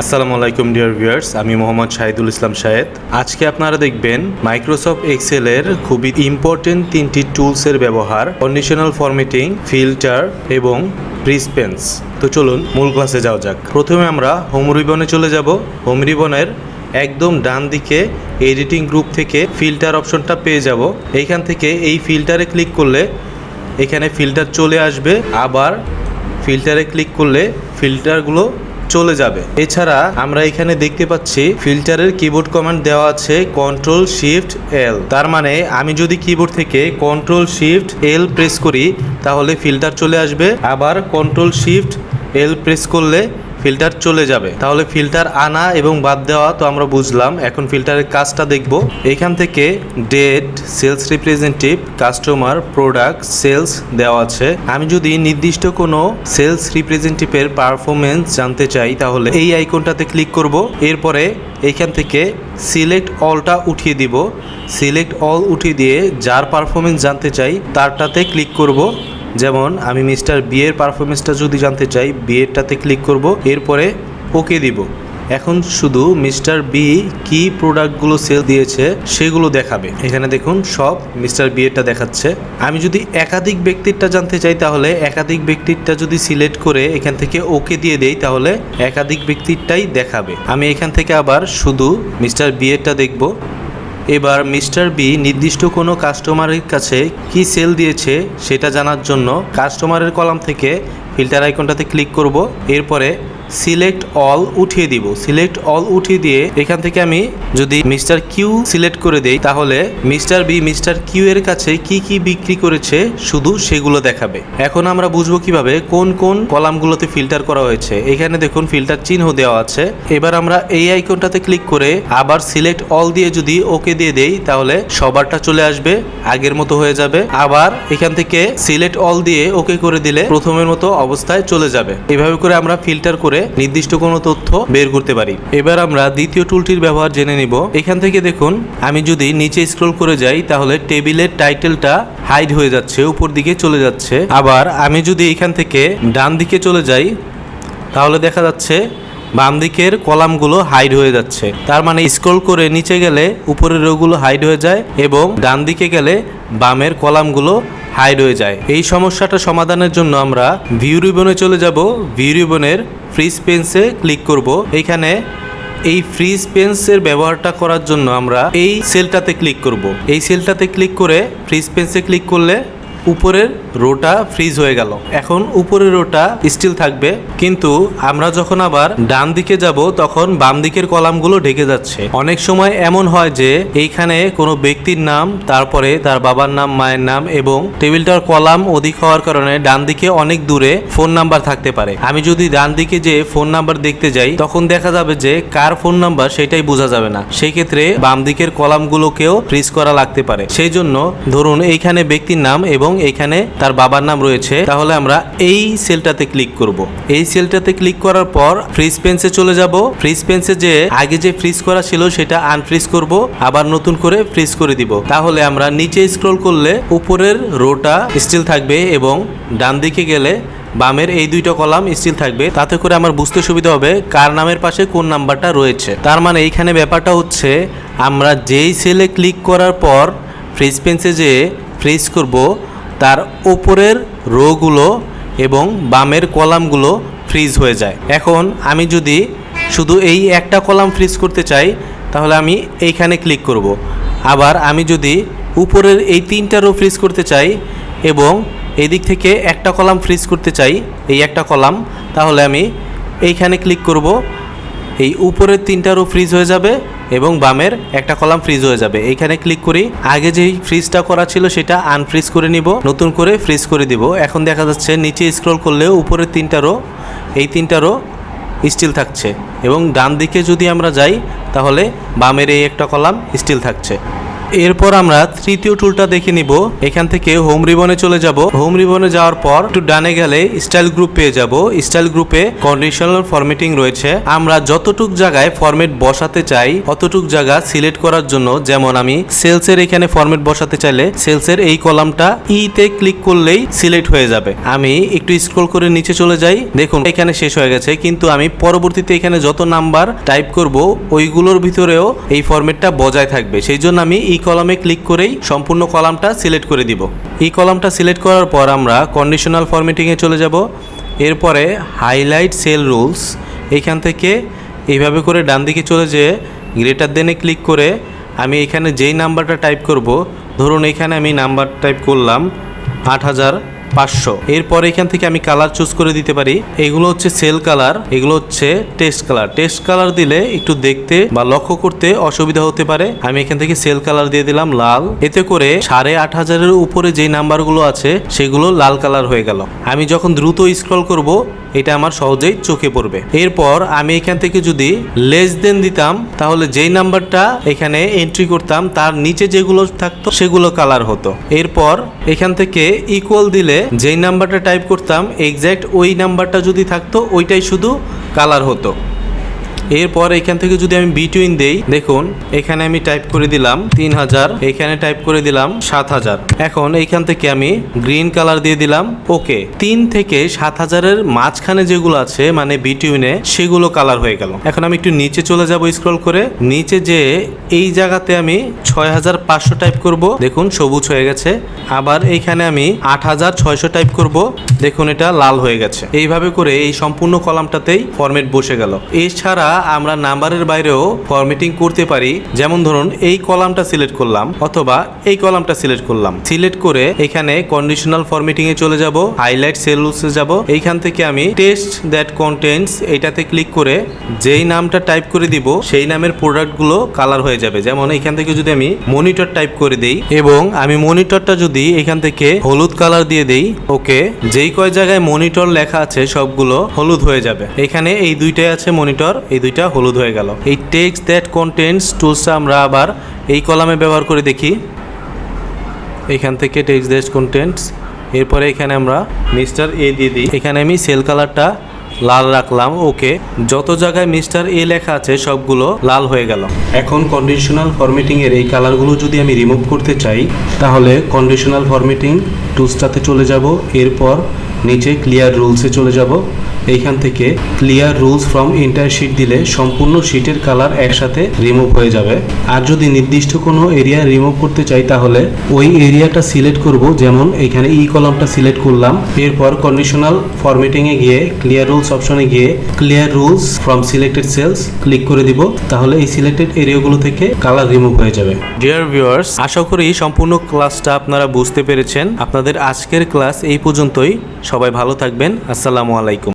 আসসালামু আলাইকুম dear viewers, আমি মোহাম্মদ শাহিদুল ইসলাম শাহেদ। আজকে আপনারা দেখবেন মাইক্রোসফট এক্সেলের খুবই ইম্পর্টেন্ট তিনটি টুলসের ব্যবহার, কন্ডিশনাল ফরম্যাটিং, ফিল্টার এবং প্রিসপেন্স। তো চলুন মূল ক্লাসে যাওয়া যাক। প্রথমে আমরা হোম রিবনে চলে যাব। হোম রিবনের একদম ডান দিকে এডিটিং গ্রুপ থেকে ফিল্টার অপশনটা পেয়ে যাব। এইখান থেকে এই ফিল্টারে ক্লিক করলে এখানে ফিল্টার চলে আসবে, আবার ফিল্টারে ক্লিক করলে ফিল্টারগুলো চলে যাবে। এছাড়া আমরা এখানে দেখতে পাচ্ছি ফিল্টারের কিবোর্ড কমান্ড দেওয়া আছে কন্ট্রোল শিফট এল। তার মানে আমি যদি কিবোর্ড থেকে কন্ট্রোল শিফট এল প্রেস করি তাহলে ফিল্টার চলে আসবে, আবার কন্ট্রোল শিফট এল প্রেস করলে ফিল্টার চলে যাবে। তাহলে ফিল্টার আনা এবং বাদ দেওয়া তো আমরা বুঝলাম। এখন ফিল্টারের কাজটা দেখব। এখান থেকে date, sales representative, customer, product, sales দেওয়া আছে। আমি যদি নির্দিষ্ট কোনো সেলস রিপ্রেজেন্টেটিভের পারফরমেন্স জানতে চাই তাহলে এই আইকনটাতে ক্লিক করব। এরপরে এইখান থেকে সিলেক্ট অলটা উঠিয়ে দিব। সিলেক্ট অল উঠিয়ে দিয়ে যার পারফরমেন্স জানতে চাই তারটাতে ক্লিক করব। যেমন আমি মিস্টার বি এর পারফরমেন্সটা যদি জানতে চাই বি এরটাতে ক্লিক করব, এরপরে ওকে দিব। এখন শুধু মিস্টার বি কি প্রোডাক্টগুলো সেল দিয়েছে সেগুলো দেখাবে। এখানে দেখুন সব মিস্টার বি এরটা দেখাচ্ছে। আমি যদি একাধিক ব্যক্তিরটা জানতে চাই তাহলে একাধিক ব্যক্তিরটা যদি সিলেক্ট করে এখান থেকে ওকে দিয়ে দেই তাহলে একাধিক ব্যক্তিরটাই দেখাবে। আমি এখান থেকে আবার শুধু মিস্টার বি এরটা দেখব। এবার মিস্টার বি নির্দিষ্ট কোনো কাস্টমারের কাছে কি সেল দিয়েছে সেটা জানার জন্য কাস্টমারের কলাম থেকে ফিল্টার আইকনটাতে ক্লিক করব। এরপরে সিলেক্ট অল উঠিয়ে দিব। সিলেক্ট অল উঠিয়ে দিয়ে এখান থেকে আমি যদি মিস্টার কিউ সিলেক্ট করে দেই তাহলে মিস্টার বি মিস্টার কিউ এর কাছে কি কি বিক্রি করেছে শুধু সেগুলো দেখাবে। এখন আমরা বুঝবো কিভাবে কোন কোন কলামগুলোতে ফিল্টার করা হয়েছে। এখানে দেখুন ফিল্টার চিহ্ন দেওয়া আছে। এবার আমরা এই আইকনটাতে ক্লিক করে আবার সিলেক্ট অল দিয়ে যদি ওকে দিয়ে দেই তাহলে সবারটা চলে আসবে, আগের মতো হয়ে যাবে। আবার এখান থেকে সিলেক্ট অল দিয়ে ওকে করে দিলে প্রথমের মতো অবস্থায় চলে যাবে। এভাবে করে আমরা ফিল্টার করে নির্দিষ্ট কোনো তথ্য বের করতে পারি। এবার আমরা দ্বিতীয় টুলটির ব্যবহার জেনে নিব। এখান থেকে দেখুন আমি যদি নিচে স্ক্রল করে যাই তাহলে টেবিলের টাইটেলটা হাইড হয়ে যাচ্ছে, উপর দিকে চলে যাচ্ছে। আবার আমি যদি এখান থেকে ডান দিকে চলে যাই তাহলে দেখা যাচ্ছে বাম দিকের কলামগুলো হাইড হয়ে যাচ্ছে। তার মানে স্ক্রল করে নিচে গেলে উপরের রোগুলো হাইড হয়ে যায় এবং ডান দিকে গেলে বামের কলামগুলো হাইড হয়ে যায়। এই সমস্যাটা সমাধানের জন্য আমরা ভিউ রিবনে চলে যাব। ভিউ রিবনের ফ্রি স্পেসে ক্লিক করব। এখানে এই ফ্রি স্পেসের ব্যবহারটা করার জন্য আমরা এই সেলটাতে ক্লিক করব। এই সেলটাতে ক্লিক করে ফ্রি স্পেসে ক্লিক করলে উপরের রোটা ফ্রিজ হয়ে গেল। এখন উপরের রোটা স্টিল থাকবে, কিন্তু আমরা যখন আবার ডান দিকে যাব তখন বাম দিকের কলামগুলো ঢেকে যাচ্ছে। অনেক সময় এমন হয় যে এইখানে কোনো ব্যক্তির নাম, তারপরে তার বাবার নাম, মায়ের নাম এবং টেবিলটার কলাম অধিক হওয়ার কারণে ডান দিকে অনেক দূরে ফোন নাম্বার থাকতে পারে। আমি যদি ডান দিকে যে ফোন নাম্বার দেখতে যাই তখন দেখা যাবে যে কার ফোন নাম্বার সেটাই বোঝা যাবে না। সেই ক্ষেত্রে বাম দিকের কলামগুলোকেও ফ্রিজ করা লাগতে পারে। সেই জন্য ধরুন এইখানে ব্যক্তির নাম এবং এখানে তার বাবার নাম রয়েছে, তাহলে আমরা এই সেলটাতে ক্লিক করব। এই সেলটাতে ক্লিক করার পর ফ্রিজ পেন্সে চলে যাব। ফ্রিজ পেন্সে যে আগে যে ফ্রিজ করা ছিল সেটা আনফ্রিজ করব, আবার নতুন করে ফ্রিজ করে দিব। তাহলে আমরা নিচে স্ক্রল করলে উপরের রোটা স্টিল থাকবে এবং ডান দিকে গেলে বামের এই দুইটা কলাম স্টিল থাকবে। তাতে করে আমার বুঝতে সুবিধা হবে কার নামের পাশে কোন নাম্বারটা রয়েছে। তার মানে এইখানে ব্যাপারটা হচ্ছে আমরা যেই সেলে ক্লিক করার পর ফ্রিজ পেন্সে যে ফ্রিজ করব তার উপরের রোগুলো এবং বামের কলামগুলো ফ্রিজ হয়ে যায়। এখন আমি যদি শুধু এই একটা কলাম ফ্রিজ করতে চাই তাহলে আমি এইখানে ক্লিক করব। আবার আমি যদি উপরের এই তিনটা রো ফ্রিজ করতে চাই এবং এই দিক থেকে একটা কলাম ফ্রিজ করতে চাই, এই একটা কলাম, তাহলে আমি এইখানে ক্লিক করব। এই উপরের তিনটা রো ফ্রিজ হয়ে যাবে এবং বামের একটা কলাম ফ্রিজ হয়ে যাবে। এইখানে ক্লিক করি, আগে যেই ফ্রিজটা করা ছিল সেটা আনফ্রিজ করে নিব, নতুন করে ফ্রিজ করে দিব। এখন দেখা যাচ্ছে নিচে স্ক্রল করলেও উপরের তিনটা রো, এই তিনটা রো স্টিল থাকছে এবং ডান দিকে যদি আমরা যাই তাহলে বামের এই একটা কলাম স্টিল থাকছে। এরপর আমরা তৃতীয় টুলটা দেখে নিব। এখান থেকে হোম রিবনে চলে যাব। হোম রিবনে যাওয়ার পর একটু ডানে গেলে স্টাইল গ্রুপ পেয়ে যাব। স্টাইল গ্রুপে কন্ডিশনাল ফরম্যাটিং রয়েছে। আমরা যতটুক জায়গায় ফরম্যাট বসাতে চাই অতটুক জায়গা সিলেক্ট করার জন্য, যেমন আমি সেলসের এখানে ফরম্যাট বসাতে চাইলে সেলসের এই কলামটা তে ক্লিক করলেই সিলেক্ট হয়ে যাবে। আমি একটু স্ক্রল করে নিচে চলে যাই, দেখুন এখানে শেষ হয়ে গেছে, কিন্তু আমি পরবর্তীতে এখানে যত নাম্বার টাইপ করব ওইগুলোর ভিতরেও এই ফরম্যাটটা বজায় থাকবে। সেই জন্য আমি কলামে ক্লিক করেই সম্পূর্ণ কলামটা সিলেক্ট করে দিব। কলামটা সিলেক্ট করার পর আমরা কন্ডিশনাল ফরম্যাটিংয়ে চলে যাব। এরপরে হাইলাইট সেল রুলস, এইখান থেকে এইভাবে করে ডান দিকে চলে যেয়ে গ্রেটার দেনে ক্লিক করে আমি এখানে যেই নাম্বারটা টাইপ করব, ধরুন এখানে আমি নাম্বার টাইপ করলাম 8500। এরপর এখান থেকে আমি কালার চুজ করে দিতে পারি। এগুলো হচ্ছে সেল কালার, এগুলো হচ্ছে টেক্সট কালার। টেক্সট কালার দিলে একটু দেখতে বা লক্ষ্য করতে অসুবিধা হতে পারে। আমি এখান থেকে সেল কালার দিয়ে দিলাম লাল। এতে করে 8500-এর উপরে যে নাম্বারগুলো আছে সেগুলো লাল কালার হয়ে গেল। আমি যখন দ্রুত স্ক্রল করব এটা আমার সহজেই চোখে পড়বে। এরপর আমি এখান থেকে যদি লেস দেন দিতাম তাহলে যেই নাম্বারটা এখানে এন্ট্রি করতাম তার নিচে যেগুলো থাকতো সেগুলো কালার হতো। এরপর এখান থেকে ইকুয়াল দিলে যেই নাম্বারটা টাইপ করতাম এক্স্যাক্ট ওই নাম্বারটা যদি থাকতো ওইটাই শুধু কালার হতো। এরপর এখান থেকে যদি আমি বিটুইন দেই, দেখুন এখানে আমি টাইপ করে দিলাম 3000, এখানে টাইপ করে দিলাম 7000। এখন এইখান থেকে আমি গ্রিন কালার দিয়ে দিলাম ওকে। 3 থেকে 7000-এর মাঝখানে যেগুলো আছে মানে বিটুইনে সেগুলো কালার হয়ে গেল। এখন আমি একটু নিচে চলে যাব স্ক্রল করে, নিচে যে এই জায়গাতে আমি 6500 টাইপ করব, দেখুন সবুজ হয়ে গেছে। আবার এইখানে আমি 8600 টাইপ করব, দেখুন এটা লাল হয়ে গেছে। এইভাবে করে এই সম্পূর্ণ কলামটাতেই ফরম্যাট বসে গেল। এছাড়া আমরা নাম্বারের বাইরেও ফরম্যাটিং করতে পারি। যেমন ধরুন এই কলামটা সিলেক্ট করলাম অথবা এই কলামটা সিলেক্ট করলাম। সিলেক্ট করে এখানে কন্ডিশনাল ফরম্যাটিং এ চলে যাব, হাইলাইট সেল রুলসে যাব। এইখান থেকে আমি টেক্সট দ্যাট কন্টেন্টস এটাতে ক্লিক করে যেই নামটা টাইপ করে দিব সেই নামের প্রোডাক্টগুলো কালার হয়ে যাবে। যেমন এখান থেকে যদি আমি মনিটর টাইপ করে দেই এবং আমি মনিটরটা যদি এখান থেকে হলুদ কালার দিয়ে দেই, ওকে, যেই কয় জায়গায় মনিটর লেখা আছে সবগুলো হলুদ হয়ে যাবে। এখানে এই দুইটাই আছে মনিটর, এই দুইটা হলুদ হয়ে গেল। এই টেক্সট দ্যাট কন্টেন্টস টুলসটা আমরা আবার এই কলামে ব্যবহার করে দেখি। এখান থেকে টেক্সট দ্যাট কন্টেন্টস, এরপরে এখানে আমরা মিস্টার এ দিয়ে দিই। এখানে আমি সেল কালারটা লাল রাখলাম, ওকে। যত জায়গায় মিস্টার এ লেখা আছে সবগুলো লাল হয়ে গেল। এখন কন্ডিশনাল ফরম্যাটিং এর এই কালারগুলো যদি আমি রিমুভ করতে চাই তাহলে কন্ডিশনাল ফরম্যাটিং টুলসটাতে চলে যাব। এরপর নিচে ক্লিয়ার রুলসে চলে যাব। এইখান থেকে clear rules from entire sheet দিলে সম্পূর্ণ শিটের কালার একসাথে রিমুভ হয়ে যাবে। আর যদি নির্দিষ্ট কোনো এরিয়া রিমুভ করতে চাই তাহলে ওই এরিয়াটা সিলেক্ট করব। যেমন এখানে কলামটা সিলেক্ট করলাম। এরপর কন্ডিশনাল ফরম্যাটিং এ গিয়ে ক্লিয়ার রুলস অপশনে গিয়ে clear rules from selected cells click করে দিব। তাহলে এই সিলেক্টেড এরিয়াগুলো থেকে কালার রিমুভ হয়ে যাবে। ডিয়ার ভিউয়ার্স, আশা করি সম্পূর্ণ ক্লাসটা আপনারা বুঝতে পেরেছেন। আপনাদের আজকের ক্লাস এই পর্যন্তই। সবাই ভালো থাকবেন। আসসালামু আলাইকুম।